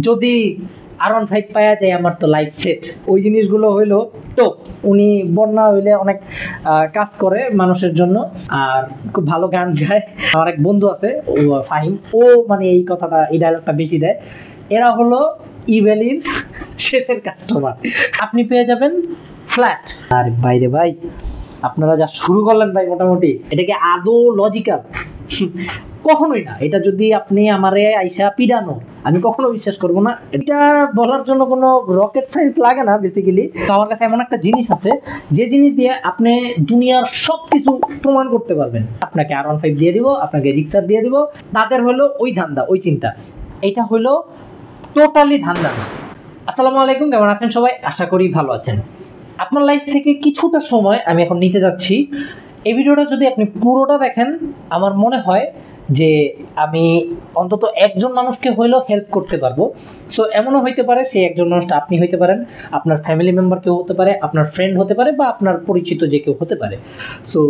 যদি R15 পাওয়া যায় আমার তো লাইফ সেট। ওই জিনিসগুলো হইলো টপ। উনি বন্যা হইলে অনেক কাজ করে মানুষের জন্য, আর খুব ভালো গান গায়। আমার এক বন্ধু আছে ফাহিম, ও মানে এই কথাটা, এই ডায়লগটা বেশি দেয়। এরা হলো ইভেলির শেষের কাস্টমার। আপনি পেয়ে যাবেন ফ্ল্যাট। আরে বাইরে ভাই, আপনারা যা শুরু করলেন ভাই, মোটামুটি এটাকে আদৌ লজিক্যাল? কখনোই না। এটা যদি আপনি আমারে আইসা পিডানো, আমি কখনো বিশ্বাস করব না। এটা বলার জন্য কোনো রকেট সায়েন্স লাগে না বেসিক্যালি। তো আমার কাছে এমন একটা জিনিস আছে যে জিনিস দিয়ে আপনি দুনিয়ার সব কিছু প্রমাণ করতে পারবেন। আপনাকে R15 দিয়ে দিব, আপনাকে রিক্সার দিয়ে দিব, তাদের হলো ওই ধান্দা, ওই চিন্তা। এটা হলো টোটালি ধান্দা না। আসসালামু আলাইকুম, কেমন আছেন সবাই? আশা করি ভালো আছেন। আপনার লাইফ থেকে কিছুটা সময় আমি এখন নিতে যাচ্ছি। এই ভিডিওটা যদি আপনি পুরোটা দেখেন, আমার মনে হয় যে আমি অন্তত একজন মানুষকে হইলেও হেল্প করতে পারবো। সো এমনও হইতে পারে সেই একজন মানুষটা আপনি হইতে পারেন, আপনার ফ্যামিলি মেম্বার কেউ হতে পারে, আপনার ফ্রেন্ড হতে পারে, বা আপনার পরিচিত যে কেউ হতে পারে। সো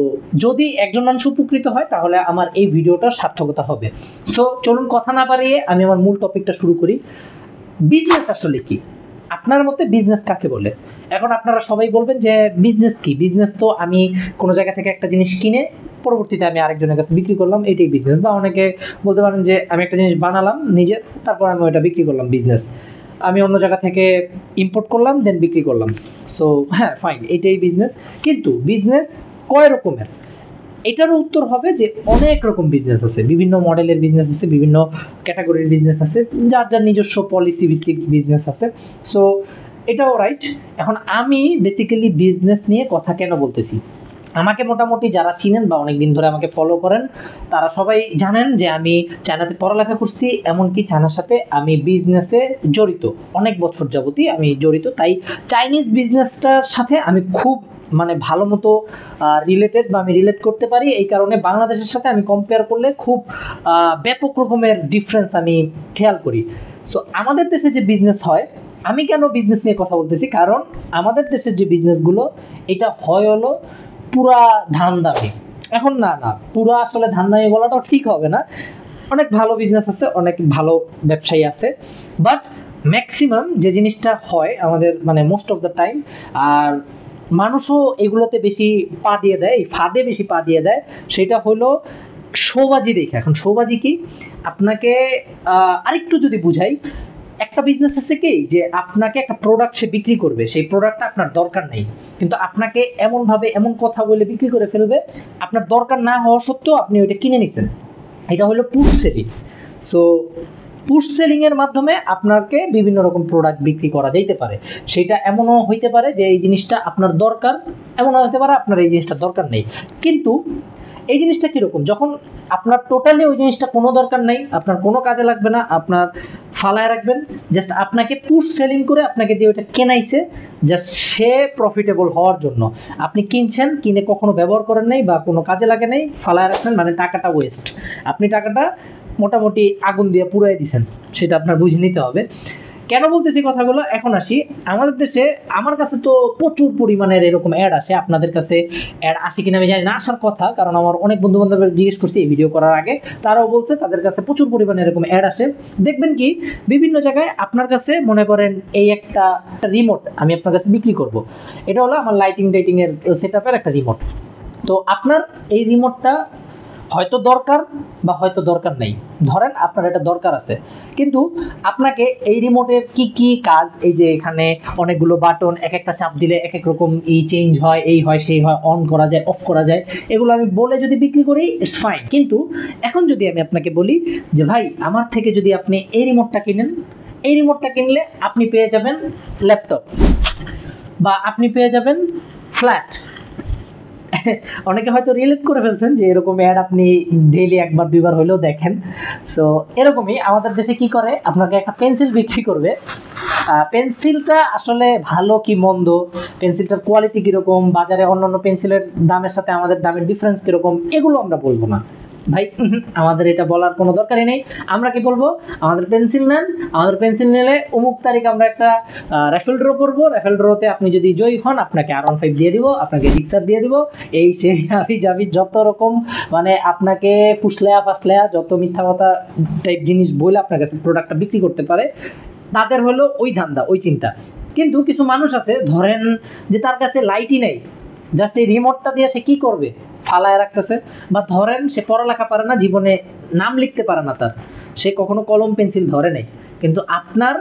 যদি একজন মানুষ উপকৃত হয় তাহলে আমার এই ভিডিওটার সার্থকতা হবে। সো চলুন কথা না বাড়িয়ে আমি আমার মূল টপিকটা শুরু করি। বিজনেস আসলে কি? আপনার মতে বিজনেস কাকে বলে? এখন আপনারা সবাই বলবেন যে বিজনেস কি? বিজনেস তো আমি কোনো জায়গা থেকে একটা জিনিস কিনে পরবর্তীতে আমি আরেকজনের কাছে বিক্রি করলাম, এটাই বিজনেস। বা অনেকে বলতে পারেন যে আমি একটা জিনিস বানালাম নিজে, তারপর আমি ওইটা বিক্রি করলাম, বিজনেস। আমি অন্য জায়গা থেকে ইম্পোর্ট করলাম, দেন বিক্রি করলাম। সো হ্যাঁ, ফাইন, এটাই বিজনেস। কিন্তু বিজনেস কয় রকমের? এটারও উত্তর হবে যে অনেক রকম বিজনেস আছে, বিভিন্ন মডেলের বিজনেস আছে, বিভিন্ন ক্যাটাগরির বিজনেস আছে, যার যার নিজস্ব পলিসি ভিত্তিক বিজনেস আছে। সো এটাও রাইট। এখন আমি বেসিক্যালি বিজনেস নিয়ে কথা কেন বলতেছি? আমাকে মোটামুটি যারা চিনেন বা অনেকদিন ধরে আমাকে ফলো করেন, তারা সবাই জানেন যে আমি চায়নাতে পড়ালেখা করছি, এমনকি চায়নার সাথে আমি বিজনেসে জড়িত, অনেক বছর যাবতই আমি জড়িত। তাই চাইনিজ বিজনেসটার সাথে আমি খুব মানে ভালো মতো রিলেটেড, বা আমি রিলেট করতে পারি। এই কারণে বাংলাদেশের সাথে আমি কম্পেয়ার করলে খুব ব্যাপক রকমের ডিফারেন্স আমি খেয়াল করি। সো আমাদের দেশে যে বিজনেস হয়, আমি কেন বিজনেস নিয়ে কথা বলতেছি? কারণ আমাদের দেশের যে বিজনেসগুলো, এটা হলো পুরা ধান্দামি। এখন না, পুরা আসলে ধান্দামি বলাটাও ঠিক হবে না। অনেক ভালো বিজনেস আছে, অনেক ভালো ব্যবসায়ী আছে, বাট ম্যাক্সিমাম যে জিনিসটা হয় আমাদের, মানে মোস্ট অফ দ্য টাইম, আর মানুষও এগুলোতে বেশি পা দিয়ে দেয়, এই ফাঁদে বেশি পা দিয়ে দেয়, সেটা হলো শোবাজি দেখে। এখন শোবাজি কি? আপনাকে আরেকটু যদি বুঝাই, একটা বিজনেস আছে কি যে আপনাকে একটা প্রোডাক্ট সে বিক্রি করবে, সেই প্রোডাক্টটা আপনার দরকার নেই, কিন্তু আপনাকে এমনভাবে এমন কথা বলে বিক্রি করে ফেলবে, আপনার দরকার না হওয়া সত্ত্বেও আপনি ওইটা কিনে নিছেন। এটা হলো পুশ সেলিং। সো পুশ সেলিংয়ের মাধ্যমে আপনাকে বিভিন্ন রকম প্রোডাক্ট বিক্রি করা যেতে পারে। সেটা এমনও হইতে পারে যে এই জিনিসটা আপনার দরকার, এমনও হতে পারে আপনার এই জিনিসটা দরকার নেই। কিন্তু এই জিনিসটা কীরকম? যখন আপনার টোটালি ওই জিনিসটা কোনো দরকার নেই, আপনার কোনো কাজে লাগবে না, আপনার ফালায় রাখবেন, জাস্ট আপনাকে পুশ সেলিং করে আপনাকে দিয়ে ওইটা কেনাইছে জাস্ট সে প্রফিটেবল হওয়ার জন্য। আপনি কিনছেন, কিনে কখনো ব্যবহার করেন নাই বা কোনো কাজে লাগে নাই, ফালায় রাখছেন, মানে টাকাটা ওয়েস্ট। আপনি টাকাটা মোটামুটি আগুন দিয়ে পুড়াই দিয়েছেন, সেটা আপনার বুঝে নিতে হবে। কেন বলতেছি কথাগুলো? এখন আসি আমাদের দেশে। আমার কাছে তো প্রচুর পরিমাণের এরকম অ্যাড আসে, আপনাদের কাছে অ্যাড আসে কিনা আমি জানি না, আসার কথা। কারণ আমার অনেক বন্ধু বান্ধবের জিজ্ঞেস করছি এই ভিডিও করার আগে, তারাও বলছে তাদের কাছে প্রচুর পরিমাণে এরকম অ্যাড আসে। দেখবেন কি বিভিন্ন জায়গায় আপনার কাছে, মনে করেন এই একটা রিমোট আমি আপনার কাছে বিক্রি করব, এটা হলো আমার লাইটিং টাইটিংয়ের সেটআপের একটা রিমোট। তো আপনার এই রিমোটটা হয়তো দরকার বা হয়তো দরকার নেই। ধরেন আপনার এটা দরকার আছে, কিন্তু আপনাকে এই রিমোটের কি কি কাজ, এই যে এখানে অনেকগুলো বাটন, এক একটা চাপ দিলে এক এক রকম চেঞ্জ হয়, এই হয় সেই হয়, অন করা যায়, অফ করা যায়, এগুলো আমি বলে যদি বিক্রি করি, ইটস ফাইন। কিন্তু এখন যদি আমি আপনাকে বলি যে ভাই আমার থেকে যদি আপনি এই রিমোটটা কিনেন, এই রিমোটটা কিনলে আপনি পেয়ে যাবেন ল্যাপটপ, বা আপনি পেয়ে যাবেন ফ্ল্যাট। অনেকে হয়তো রিলেট করে ফেলছেন যে এরকম অ্যাড আপনি ডেইলি একবার দুইবার হলেও দেখেন। সো এরকমই আমাদের দেশে কি করে, আপনাকে একটা পেন্সিল বিক্রি করবে। পেন্সিলটা আসলে ভালো কি মন্দ, পেন্সিলটার কোয়ালিটি কীরকম, বাজারে অন্যান্য পেন্সিলের দামের সাথে আমাদের দামের ডিফারেন্স কীরকম, এগুলো আমরা বলবো না। ভাই আমাদের এটা বলার কোনো দরকারই নেই। আমরা কি বলবো, আমাদের পেন্সিল নেন, আমাদের পেন্সিল নিলে অমুক তারিখ আমরা একটা র্যাফেল ড্র করবো, র্যাফেল ড্রতে আপনি যদি জয়ী হন আপনাকে R15 দিয়ে দিব, আপনাকে জিক্সার দিয়ে দিব, এই সেই হাবি যাবি যত রকম মানে আপনাকে ফুসলেয়া ফাসলেয়া যত মিথ্যা কথা টাইপ জিনিস বলে আপনার কাছে প্রোডাক্টটা বিক্রি করতে পারে, তাদের হলো ওই ধান্দা, ওই চিন্তা। কিন্তু কিছু মানুষ আছে ধরেন যে তার কাছে লাইটই নেই, জাস্ট এই রিমোটটা দিয়ে সে কি করবে, ফালায় রাখতেছে। বা ধরেন সে পড়ালেখা পারে না, জীবনে নাম লিখতে পারে না, তার সে কখনো কলম পেন্সিল ধরে নেই, কিন্তু আপনার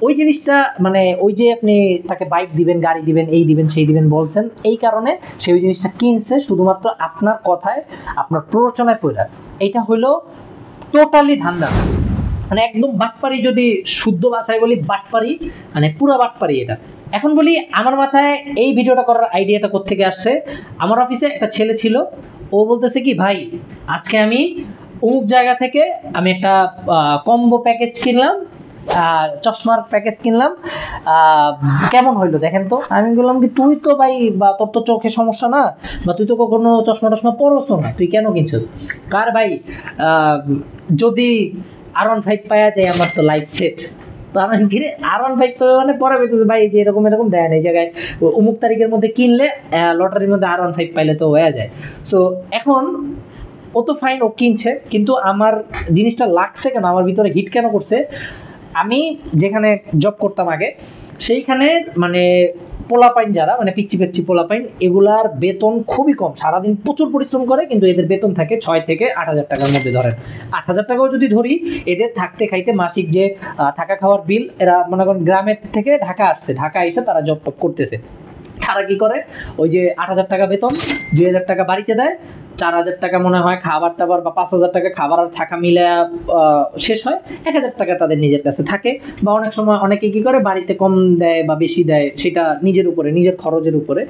ওই জিনিসটা মানে ওই যে আপনি তাকে বাইক দিবেন, গাড়ি দিবেন, এই দিবেন সেই দিবেন বলছেন, এই কারণে সে ওই জিনিসটা কিনছে শুধুমাত্র আপনার কথায়, আপনার প্ররোচনায় পড়া। এটা হলো টোটালি ধান্দা, মানে একদম বাটপারি, যদি শুদ্ধ ভাষায় বলি বাটপারি, মানে পুরা বাটপারি এটা। এখন বলি আমার মাথায় এই ভিডিওটা করার আইডিয়াটা কোত্থেকে আসছে। আমার অফিসে একটা ছেলে ছিল, ও বলতেছে কি ভাই আজকে আমি অমুক জায়গা থেকে আমি একটা কম্বো প্যাকেজ কিনলাম, চশমার প্যাকেজ কিনলাম, কেমন হইলো দেখেন তো। আমি বললাম কি তুই তো ভাই বা তোর তো চোখে সমস্যা না, বা তুই তো কখনো চশমা টশমা পরছ না, তুই কেন কিনছিস? কার ভাই যদি R15 পাওয়া যায় আমার তো লাইফ সেট। তো আমি ঘিরে R15 পাবে মানে পরে বলতেছে ভাই যে এরকম এরকম দেয় না, এই জায়গায় অমুক তারিখের মধ্যে কিনলে লটারির মধ্যে R15 পাইলে তো হয়ে যায়। সো এখন ও তো ফাইন, ও কিনছে, কিন্তু আমার জিনিসটা লাগছে কেন, আমার ভিতরে হিট কেন করছে, আমি যেখানে জব করতাম আগে সেইখানে মানে পোলাপাইন যারা মানে পিচ্ছি পিচ্ছি পোলাপাইন, এগুলার বেতন খুবই কম, সারাদিন প্রচুর পরিশ্রম করে, কিন্তু এদের বেতন থাকে 6 থেকে 8,000 টাকার মধ্যে। ধরেন 8,000 টাকাও যদি ধরি, এদের থাকতে খাইতে মাসিক যে থাকা খাওয়ার বিল, এরা মনে করেন গ্রামের থেকে ঢাকা আসছে, ঢাকা এসে তারা জব টপ করতেছে, তারা কি করে ওই যে 8,000 টাকা বেতন 2,000 টাকা বাড়িতে দেয়, 4,000 টাকা মনে হয় খাবার টাবার, বা 5,000 টাকা খাবার আর থাকা মিলে শেষ হয়, 1,000 টাকা তাদের নিজের কাছে থাকে। বা অনেক সময় অনেকে কি করে বাড়িতে কম দেয় বা বেশি দেয়, সেটা নিজের উপরে, নিজের খরচের উপরে।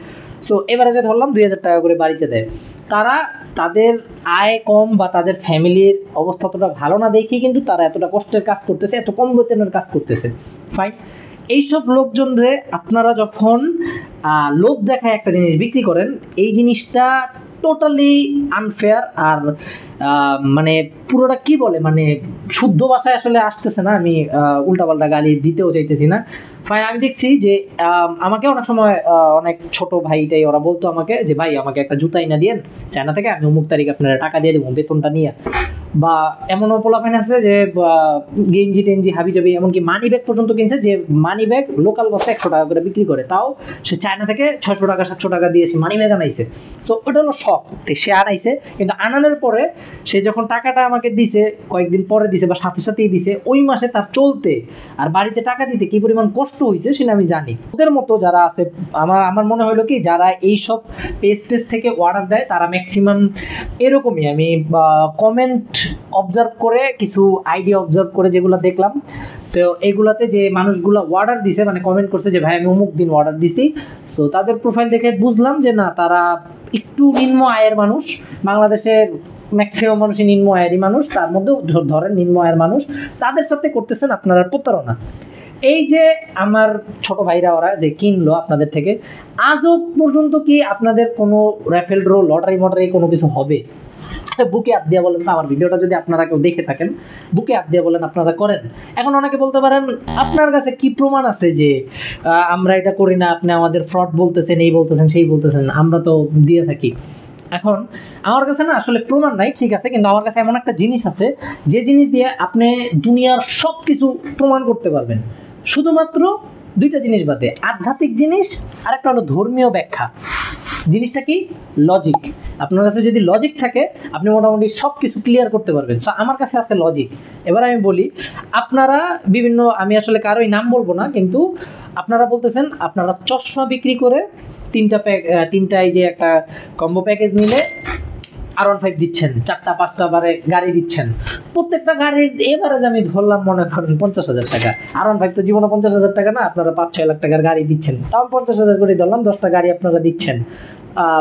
সো এবারে ধরলাম 2,000 টাকা করে বাড়িতে দেয়, তারা তাদের আয় কম বা তাদের ফ্যামিলির অবস্থা অতটা ভালো না দেখি কিন্তু তারা এতটা কষ্টের কাজ করতেছে, এত কম বেতনের কাজ করতেছে, ফাইন। এইসব লোকজনরে আপনারা যখন লোভ দেখায় একটা জিনিস বিক্রি করেন, এই জিনিসটা টোটালি আনফেয়ার। আর মানে পুরোটা কি বলে, মানে শুদ্ধ ভাষায় আসলে আসতেছে না, আমি উল্টাপাল্টা গালি দিতেও চাইতেছি না। ফাইন, আমি দেখছি যে আমাকে অনেক সময় অনেক ছোট ভাইটাই ওরা বলতো আমাকে যে ভাই আমাকে একটা জুতা এনে দিয়েন চায়না থেকে, আমি অমুক তারিখ আপনারা টাকা দিয়ে দেবো বেতনটা নিয়ে। বা এমনও পোলাপাইন আছে যে গেঞ্জি টেঞ্জি হাবি যাবি, এমনকি মানি ব্যাগ পর্যন্ত কিনছে, যে মানি ব্যাগ লোকাল বস্তা 100 টাকা করে বিক্রি করে, তাও সে চায়না থেকে 600 টাকা 700 টাকা দিয়ে সে মানি ব্যাগ আনাইছে। সো ওটা হলো শখ, সে আনাইছে, কিন্তু আনানোর পরে সে যখন টাকাটা আমাকে দিছে, কয়েকদিন পরে দিছে বা সাথে সাথেই দিছে, ওই মাসে তার চলতে আর বাড়িতে টাকা দিতে কি পরিমাণ কষ্ট হয়েছে সেটা আমি জানি। ওদের মতো যারা আছে, আমার মনে হলো কি যারা এইসব পেজ থেকে অর্ডার দেয় তারা ম্যাক্সিমাম এরকমই। আমি কমেন্ট অবজার্ভ করে, কিছু আইডিয়া অবজার্ভ করে যেগুলো দেখলাম, তো এইগুলাতে যে মানুষগুলো অর্ডার দিছে মানে কমেন্ট করছে যে ভাই আমি অমুক দিন অর্ডার দিছি, সো তাদের প্রোফাইল দেখে বুঝলাম যে না, তারা একটু নিম্ন আয়ের মানুষ। বাংলাদেশের ম্যাক্সিমাম মানুষই নিম্ন আয়েরই মানুষ, তার মধ্যেও ধরেন নিম্ন আয়ের মানুষ, তাদের সাথে করতেছেন আপনারা প্রতারণা। এই যে আমার ছোট ভাইরা ওরা যে কিনলো আপনাদের থেকে, আজও পর্যন্ত কি আপনাদের কোনো র্যাফেল ড্র লটারি মটারি কোনো কিছু হবে? বুকে হাত দিয়ে বলেন তো, আমার ভিডিওটা যদি আপনারা কেউ দেখে থাকেন, বুকে হাত দিয়ে বলেন আপনারা করেন। এখন অনেকে বলতে পারেন আপনার কাছে কি প্রমাণ আছে যে আমরা এটা করি না, আপনি আমাদের ফ্রড বলতেছেন, এই বলতেছেন সেই বলতেছেন, আমরা তো দিয়ে থাকি। এখন আমার কাছে না আসলে প্রমাণ নাই, ঠিক আছে, কিন্তু আমার কাছে এমন একটা জিনিস আছে যে জিনিস দিয়ে আপনি দুনিয়ার সব কিছু প্রমাণ করতে পারবেন, শুধুমাত্র দুইটা জিনিস বাদে, আধ্যাত্মিক জিনিস আর একটা হলো ধর্মীয় ব্যাখ্যা। জিনিসটা কি? লজিক। আপনার কাছে যদি লজিক থাকে আপনি মোটামুটি সব কিছু ক্লিয়ার করতে পারবেন। সো আমার কাছে আছে লজিক। এবার আমি বলি, আপনারা বিভিন্ন, আমি আসলে কারোই নাম বলবো না, কিন্তু আপনারা বলতেছেন আপনারা চশমা বিক্রি করে তিনটা এই যে একটা কম্বো প্যাকেজ নিলে R15 দিচ্ছেন, 4টা 5টা বারে গাড়ি দিচ্ছেন, প্রত্যেকটা গাড়ির এভারেজ আমি ধরলাম মনে করেন 50,000 টাকা। R15 তো জীবনে 50,000 টাকা না, আপনারা 5-6 লাখ টাকার গাড়ি দিচ্ছেন, তাও 50,000 করে ধরলাম, 10টা গাড়ি আপনারা দিচ্ছেন,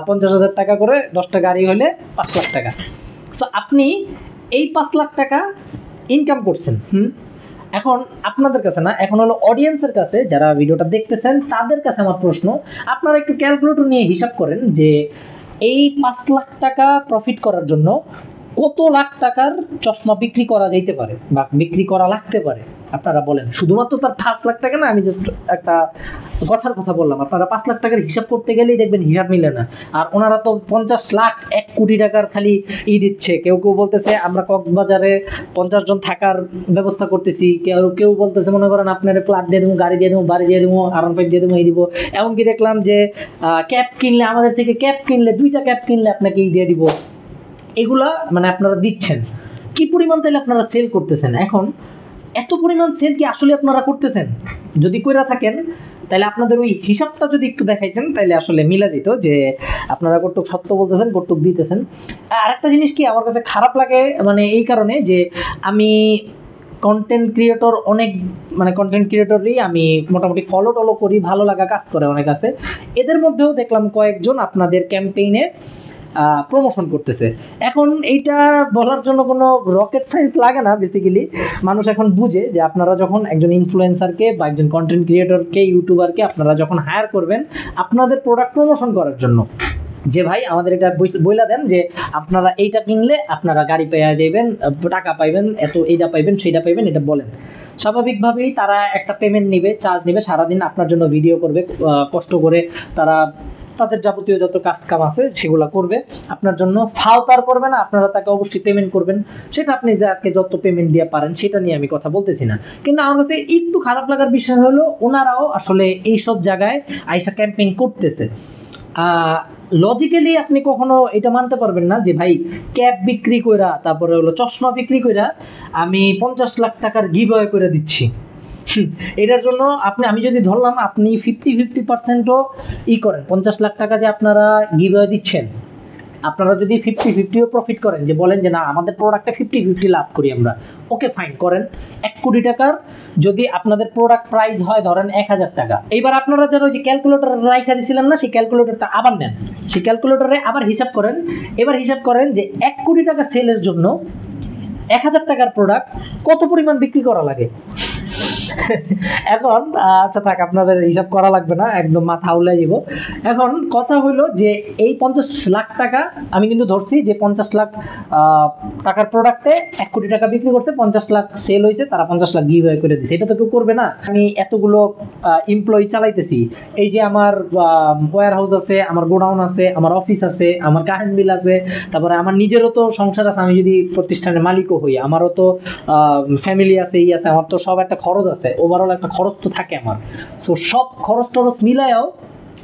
50,000 টাকা করে 10টা গাড়ি হলে 5 লাখ টাকা। সো আপনি এই 5 লাখ টাকা ইনকাম করছেন। এখন আপনাদের কাছে না, এখন হলো অডিয়েন্সের কাছে, যারা ভিডিওটা দেখতেছেন তাদের কাছে আমার প্রশ্ন, আপনারা একটু ক্যালকুলেটর নিয়ে হিসাব করেন যে এই 5 লাখ টাকা প্রফিট করার জন্য কত লাখ টাকার চশমা বিক্রি করা যাইতে পারে বা বিক্রি করা লাগতে পারে আপনারা বলেন। শুধুমাত্র তার 5 লাখ টাকা না, আমি জাস্ট একটা কথার কথা বললাম। আপনারা 5 লাখ টাকার হিসাব করতে গেলেই দেখবেন হিসাব মিলে না। আর ওনারা তো 50 লাখ 1 কোটি টাকার খালি দিচ্ছে। কেউ কেউ বলতেছে আমরা কক্সবাজারে 50 জন থাকার ব্যবস্থা করতেছি, কেউ বলতেছে মনে করেন আপনার ফ্ল্যাট দিয়ে দেবো, গাড়ি দিয়ে দেবো, বাড়ি দিয়ে দেবো, R15 দিয়ে দেবো, এই দিব। এমনকি দেখলাম যে ক্যাব কিনলে, আমাদের থেকে ক্যাব কিনলে, 2টা ক্যাব কিনলে আপনাকে দিয়ে দিব। এগুলা মানে আপনারা দিচ্ছেন কি পরিমাণ, তাহলে আপনারা সেল করতেছেন। এখন এত পরিমাণ সেল কি আসলে আপনারা করতেছেন? যদি কইরা থাকেন তাহলে আপনাদের ওই হিসাবটা যদি একটু দেখাইতেন তাহলে আসলে মিলা যেত যে আপনারা কতটুক সত্য বলতেছেন, কতটুক দিতেছেন। আরেকটা জিনিস কি আমার কাছে খারাপ লাগে, মানে এই কারণে যে আমি কন্টেন্ট ক্রিয়েটর অনেক, মানে কন্টেন্ট ক্রিয়েটরই আমি মোটামুটি ফলো টলো করি, ভালো লাগা কাজ করে অনেক আছে। এদের মধ্যেও দেখলাম কয়েকজন আপনাদের ক্যাম্পেইনে প্রমোশন করতেছে। এখন এইটা বলার জন্য কোনো রকেট সায়েন্স লাগে না। বেসিক্যালি মানুষ এখন বুঝে যে আপনারা যখন একজন ইনফ্লুয়েন্সারকে বা একজন কন্টেন্ট ক্রিয়েটরকে, ইউটিউবারকে আপনারা যখন হায়ার করবেন আপনাদের প্রোডাক্ট প্রমোশন করার জন্য, যে ভাই আমাদের এটা বইলা দেন যে আপনারা এইটা কিনলে আপনারা গাড়ি পেয়ে যাবেন, টাকা পাইবেন, এত এইটা পাইবেন, সেইটা পাইবেন, এটা বলেন। স্বাভাবিকভাবেই তারা একটা পেমেন্ট নেবে, চার্জ নেবে, সারাদিন আপনার জন্য ভিডিও করবে, কষ্ট করে তারা তাদের যাবতীয় যত কাজ কাম আছে সেগুলো করবে আপনার জন্য। ফাওতার করবে না, আপনারা তাকে অবশ্যই পেমেন্ট করবেন। সেটা আপনি যাকে যত পেমেন্ট দিয়ে পারেন সেটা নিয়ে আমি কথা বলতেছি না। কিন্তু আমার কাছে একটু খারাপ লাগার বিষয় হলো ওনারাও আসলে এইসব জায়গায় আইসা ক্যাম্পেইন করতেছে। লজিক্যালি আপনি কখনো এটা মানতে পারবেন না যে ভাই ক্যাব বিক্রি কইরা, তারপরে হলো চশমা বিক্রি কইরা আমি 50 লাখ টাকার গিভঅ্যাওয়ে করে দিচ্ছি। এটার জন্য আমি যদি ধরলাম আপনি 50-50%ও করেন, 50 লাখ টাকা যে আপনারা গিভঅ্যাওয়ে দিচ্ছেন, আপনারা যদি 50-50ও প্রফিট করেন, যে বলেন যে না আমাদের প্রোডাক্টে 50-50 লাভ করি আমরা, ওকে ফাইন করেন। 1 কোটি টাকার যদি আপনাদের প্রোডাক্ট প্রাইস হয় ধরেন 1000 টাকা, এইবার আপনারা যারা ওই যে ক্যালকুলেটর রাইখা দিয়েছিলেন না, সেই ক্যালকুলেটরটা আবার নেন, সেই ক্যালকুলেটরে আবার হিসাব করেন। এবার হিসাব করেন যে 1 কোটি টাকা সেলের জন্য 1000 টাকার প্রোডাক্ট কত পরিমাণ বিক্রি করা লাগে। এখন আচ্ছা থাক, আপনাদের হিসাব করা লাগবে না, একদম মাথা উলাই যাব। এখন কথা হলো যে এই 50 লাখ টাকা আমি কিন্তু ধরছি যে 50 লাখ টাকার প্রোডাক্টে 1 কোটি টাকা বিক্রি করছে, 50 লাখ সেল হয়েছে, তারা 50 লাখ গিভঅ্যাওয়ে করে দিচ্ছে। এটা তো কেউ করবে না। আমি এতগুলো এমপ্লয়ি চালাইতেছি, এই যে আমার ওয়্যার হাউস আছে, আমার গোডাউন আছে, আমার অফিস আছে, আমার কারেন্ট বিল আছে, তারপরে আমার নিজেরও তো সংসার আছে। আমি যদি প্রতিষ্ঠানের মালিকও হই, আমারও তো ফ্যামিলি আছে, এই আছে, আমার তো সব একটা খরচ আছে, ওভারঅল একটা খরচ তো থাকে আমার। সো সব খরচ টরচ মিলায়ও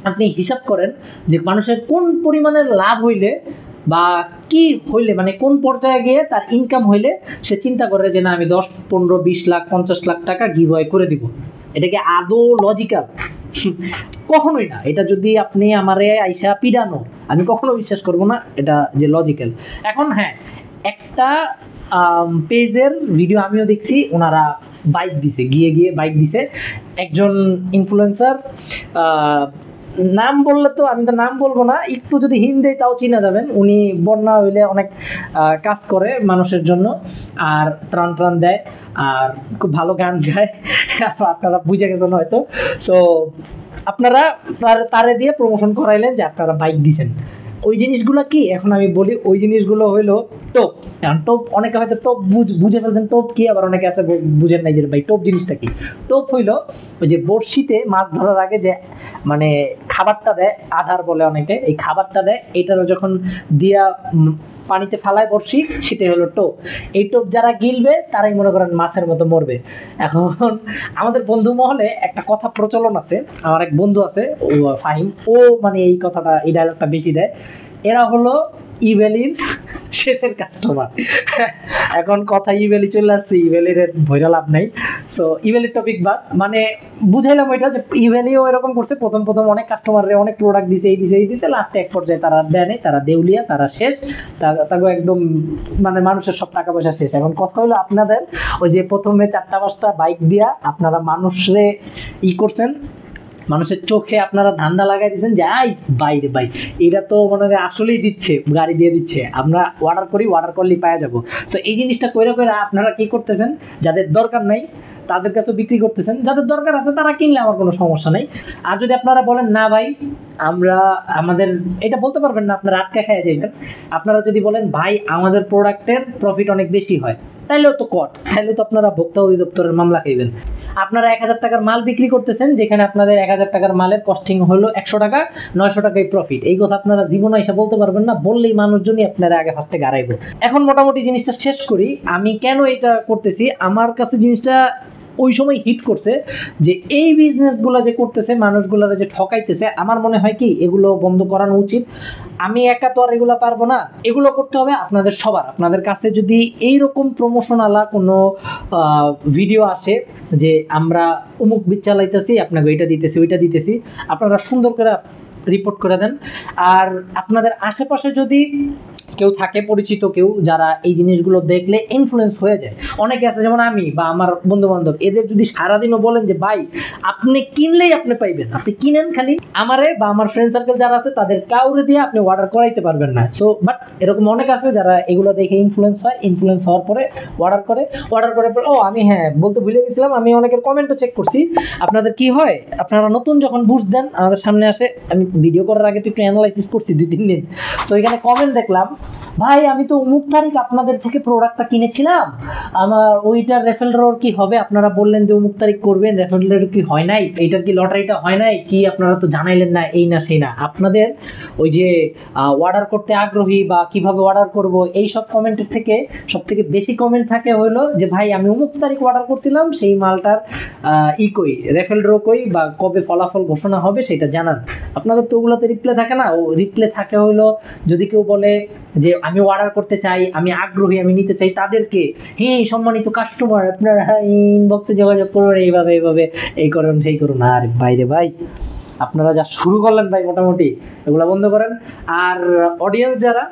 আপনি হিসাব করেন যে মানুষের কোন পরিমাণের লাভ হইলে বা কি হইলে, মানে কোন পর্যায়ে গিয়ে তার ইনকাম হইলে সে চিন্তা করে যে না আমি 10, 15, 20 লাখ, 50 লাখ টাকা গিভঅ্যাওয়ে করে দিব। এটা কি আদৌ লজিক্যাল? কখনোই না। এটা যদি আপনি আমারে আইসা পিডানো, আমি কখনো বিশ্বাস করব না এটা যে লজিক্যাল। এখন হ্যাঁ, একটা পেজের ভিডিও আমিও দেখছি, ওনারা বাইক দিছে, গিয়ে বাইক দিছে। একজন ইনফ্লুয়েন্সার, নাম বললে তো আমি তো নাম বলবো না, একটু যদি হিন্ট দেয় তাও চিনা যাবেন। উনি বন্যা হইলে অনেক কাজ করে মানুষের জন্য, আর ত্রাণ দেয়, আর খুব ভালো গান গায়। আপনারা বুঝে গেছেন হয়তো। সো আপনারা তারে দিয়ে প্রমোশন করাইলেন যে আপনারা বাইক দিছেন। ওই জিনিসগুলো কি এখন আমি বলি, ওই জিনিসগুলো হইলো টোপ। এখন টোপ অনেকে হয়তো টোপ বুঝে ফেলছেন টোপ কি, আবার অনেকে আছে বুঝেন নাই যে ভাই টোপ জিনিসটা কি। টোপ হইলো ওই যে বড়শিতে মাছ ধরার আগে যে মানে খাবারটা দেয়, আধার বলে অনেকে, এই খাবারটা দেয়, এইটা যখন দিয়া পানিতে ফালায় বড়শি, সেটাই হলো টোপ। এই টোপ যারা গিলবে তারাই মনে করেন মাছের মতো মরবে। এখন আমাদের বন্ধু মহলে একটা কথা প্রচলন আছে, আমার এক বন্ধু আছে ফাহিম, ও মানে এই কথাটা, এই ডায়লগটা বেশি দেয়, এরা হলো ইভ্যালির শেষের কাস্টমার। এখন কথা ইভ্যালি চলে আসছে, ইভ্যালির ভৈরা লাভ নাই। সো ইভ্যালির টপিক বাদ, মানে বুঝাইলাম ওইটা যে ইভ্যালিও এরকম করছে, প্রথম অনেক কাস্টমারে অনেক প্রোডাক্ট দিছে, এই দিছে, লাস্টে এক পর্যায়ে তারা দেয় নেই, তারা দেউলিয়া, তারা শেষ, তাকে একদম মানে মানুষের সব টাকা পয়সা শেষ। এখন কথা হলো আপনাদের ওই যে প্রথমে 4টা-5টা বাইক দিয়া আপনারা মানুষরে করছেন, মানুষের চোখে আপনারা ধান্দা লাগাই দিচ্ছেন যে আই বাইরে ভাই এরা তো মনে হয় আসলেই দিচ্ছে, গাড়ি দিয়ে দিচ্ছে, আমরা অর্ডার করলেই পাওয়া যাবো। সো এই জিনিসটা কইরা আপনারা কি করতেছেন, যাদের দরকার নাই তাদের কাছে বিক্রি করতেছেন, যাদের দরকার আছে তারা কিনলে আমার কোনো সমস্যা নাই। আর যদি আপনারা বলেন না ভাই আমরা আমাদের এটা বলতে পারবেন না, আপনারা আটকা খেয়ে যাবেন। আপনারা যদি বলেন ভাই আমাদের প্রোডাক্টের প্রফিট অনেক বেশি হয়, তাইলেও তো তাইলে তো আপনারা ভোক্তা অধিদপ্তরের মামলা খাইবেন। আপনারা 1000 টাকার মাল বিক্রি করতেছেন, যেখানে আপনাদের 1000 টাকার মালের কস্টিং হলো 100 টাকা, 900 টাকায় প্রফিট। এই কথা আপনারা জীবনে এসে বলতে পারবেন না, বললেই মানুষজনই আপনারা আগে ফার্স্টে গাড়াইব। এখন মোটামুটি জিনিসটা শেষ করি, আমি কেন এটা করতেছি। আমার কাছে জিনিসটা ওই সময় হিট করছে যে এই বিজনেসগুলো যে করতেছে মানুষগুলোর যে ঠকাইতেছে, আমার মনে হয় কি এগুলো বন্ধ করানো উচিত। আমি একা তো আর এগুলো পারবো না, এগুলো করতে হবে আপনাদের সবার। আপনাদের কাছে যদি এইরকম প্রমোশনালা কোনো ভিডিও আসে যে আমরা অমুক বীজ চালাইতেছি, আপনাকে এটা দিতেছি ওইটা দিতেছি, আপনারা সুন্দর করে রিপোর্ট করে দেন। আর আপনাদের আশেপাশে যদি কেউ থাকে পরিচিত কেউ যারা এই জিনিসগুলো দেখলে ইনফ্লুয়েন্স হয়ে যায়, অনেকে আছে যেমন আমি বা আমার বন্ধু বান্ধব, এদের যদি সারাদিনও বলেন যে ভাই আপনি কিনলেই আপনি পাইবেন, আপনি কিনেন, খালি আমারে বা আমার ফ্রেন্ড সার্কেল যারা আছে তাদের কাউরে দিয়ে আপনি অর্ডার করাইতে পারবেন না। সো বাট এরকম অনেক আছে যারা এগুলো দেখে ইনফ্লুয়েন্স হয়, ইনফ্লুয়েন্স হওয়ার পরে অর্ডার করে পরে ও আমি হ্যাঁ বলতে ভুলে গেছিলাম, আমি অনেকের কমেন্টও চেক করছি। আপনাদের কি হয়, আপনারা নতুন যখন বুঝ দেন আমাদের সামনে আসে, আমি ভিডিও করার আগে তো একটু অ্যানালাইসিস করছি 2-3 দিন। সো এখানে কমেন্ট দেখলাম, ভাই আমি তো অমুক তারিখ আপনাদের থেকে প্রোডাক্টটা কিনেছিলাম, আমার ওইটার রেফারেল কি হবে, আপনারা বললেন যে অমুক তারিখ করবেন, রেফারেল কি হয় নাই, এইটার কি লটারিটা হয় নাই কি, আপনারা তো জানাইলেন না, এই না সেই না। আপনাদের ওই যে অর্ডার করতে আগ্রহী বা কিভাবে অর্ডার করব এই সব কমেন্টের থেকে সব থেকে বেশি কমেন্ট থাকে হলো যে ভাই আমি অমুক তারিখ অর্ডার করছিলাম, সেই মালটার কই, রেফারেল কই বা কবে ফলাফল ঘোষণা হবে সেটা জানান। আপনাদের তো ওগুলোতে রিপ্লে থাকে না, ও রিপ্লে থাকে হলো যদি কেউ বলে যে আমি অর্ডার করতে চাই, আমি আগ্রহী, আমি নিতে চাই, তাদেরকে হ্যাঁ সম্মানিত কাস্টমার আপনারা ইনবক্সে যোগাযোগ করুন, এইভাবে এইভাবে এই করুন সেই করুন। আর বাইরে ভাই আপনারা যা শুরু করলেন ভাই মোটামুটি এগুলো বন্ধ করেন। আর অডিয়েন্স যারা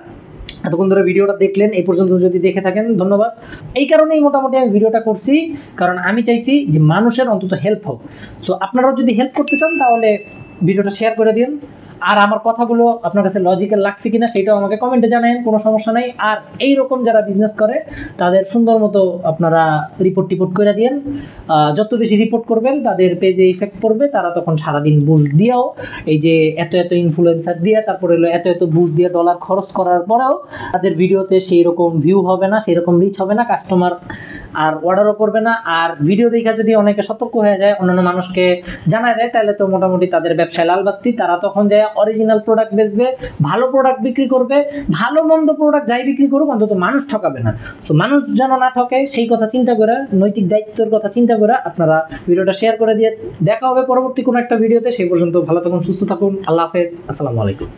এতক্ষণ ধরে ভিডিওটা দেখলেন, এই পর্যন্ত যদি দেখে থাকেন ধন্যবাদ। এই কারণেই মোটামুটি আমি ভিডিওটা করছি, কারণ আমি চাইছি যে মানুষের অন্তত হেল্প হোক। সো আপনারাও যদি হেল্প করতে চান তাহলে ভিডিওটা শেয়ার করে দিন। আর আমার কথাগুলো আপনার কাছে লজিক্যাল লাগছে কিনা সেটাও আমাকে কমেন্টে জানান, কোনো সমস্যা নেই। আর এইরকম যারা বিজনেস করে তাদের সুন্দর মতো আপনারা রিপোর্ট করে দিন। যত বেশি রিপোর্ট করবেন তাদের পেজে ইফেক্ট পড়বে, তারা তখন সারাদিন বুস্ট দিয়েও এই যে এত ইনফ্লুয়েন্সার দিয়ে তারপরে হলো এত বুস্ট দিয়ে ডলার খরচ করার পরেও তাদের ভিডিওতে সেই রকম ভিউ হবে না, সেই রকম রিচ হবে না, কাস্টমার আর অর্ডারও করবে না। আর ভিডিও দেখা যদি অনেকে সতর্ক হয়ে যায়, অন্যান্য মানুষকে জানায় দেয়, তাহলে তো মোটামুটি তাদের ব্যবসায় লাল বাতি, তারা তখন যায় অরিজিনাল প্রোডাক্ট বেচবে, ভালো প্রোডাক্ট বিক্রি করবে, ভালো মন্দ প্রোডাক্ট যাই বিক্রি করুক অন্তত মানুষ ঠকাবে না। সো মানুষ যেন না ঠকে সেই কথা চিন্তা করে, নৈতিক দায়িত্বের কথা চিন্তা করে আপনারা ভিডিওটা শেয়ার করে দিয়ে দেখা হবে পরবর্তী কোনো একটা ভিডিওতে। সেই পর্যন্ত ভালো থাকুন, সুস্থ থাকুন, আল্লাহ হাফেজ, আসসালামু আলাইকুম।